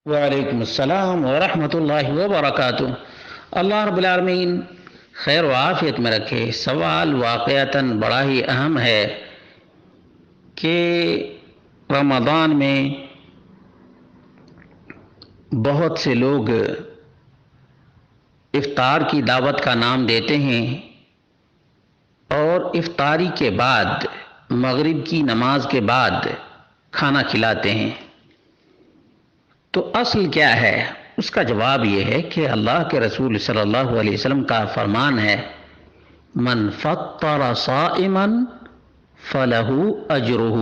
وعلیکم السلام ورحمۃ اللہ وبرکاتہ۔ اللہ رب العالمین خیر و عافیت میں رکھے۔ سوال واقعتاً بڑا ہی اہم ہے کہ رمضان میں بہت سے لوگ افطار کی دعوت کا نام دیتے ہیں اور افطاری کے بعد مغرب کی نماز کے بعد کھانا کھلاتے ہیں۔ تو اصل کیا ہے؟ اس کا جواب یہ ہے کہ اللہ کے رسول صلی اللہ علیہ وسلم کا فرمان ہے، من فطر صائما فلہ اجرہ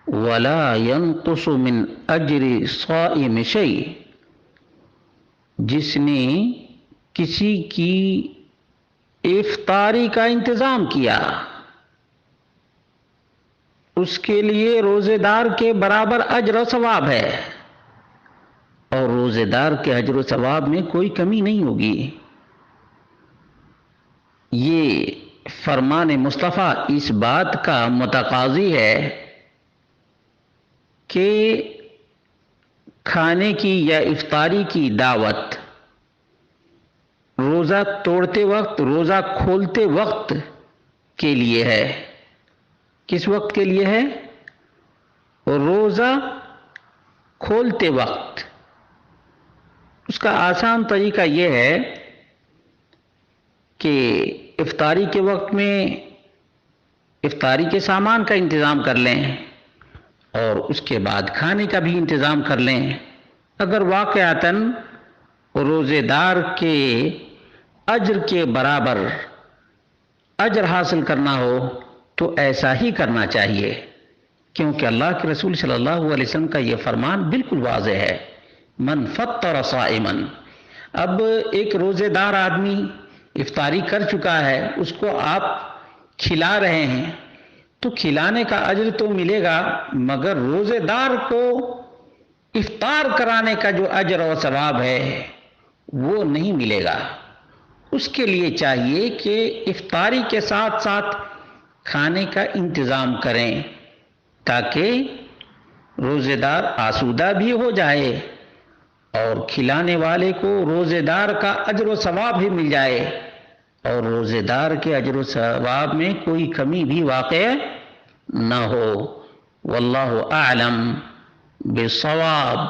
ولا ينقص من اجر صائم شیء۔ جس نے کسی کی افطاری کا انتظام کیا اس کے لیے روزے دار کے برابر اجر و ثواب ہے، اور روزے دار کے اجر و ثواب میں کوئی کمی نہیں ہوگی۔ یہ فرمان مصطفیٰ اس بات کا متقاضی ہے کہ کھانے کی یا افطاری کی دعوت روزہ توڑتے وقت، روزہ کھولتے وقت کے لیے ہے۔ کس وقت کے لیے ہے؟ روزہ کھولتے وقت۔ اس کا آسان طریقہ یہ ہے کہ افطاری کے وقت میں افطاری کے سامان کا انتظام کر لیں اور اس کے بعد کھانے کا بھی انتظام کر لیں۔ اگر واقعتاً روزے دار کے اجر کے برابر اجر حاصل کرنا ہو تو ایسا ہی کرنا چاہیے، کیونکہ اللہ کے رسول صلی اللہ علیہ وسلم کا یہ فرمان بالکل واضح ہے، من فطر صائما۔ اب ایک روزے دار آدمی افطاری کر چکا ہے، اس کو آپ کھلا رہے ہیں تو کھلانے کا اجر تو ملے گا، مگر روزے دار کو افطار کرانے کا جو اجر و ثواب ہے وہ نہیں ملے گا۔ اس کے لیے چاہیے کہ افطاری کے ساتھ ساتھ کھانے کا انتظام کریں تاکہ روزے دار آسودہ بھی ہو جائے اور کھلانے والے کو روزے دار کا اجر و ثواب بھی مل جائے، اور روزے دار کے اجر و ثواب میں کوئی کمی بھی واقع نہ ہو۔ واللہ اعلم بالصواب۔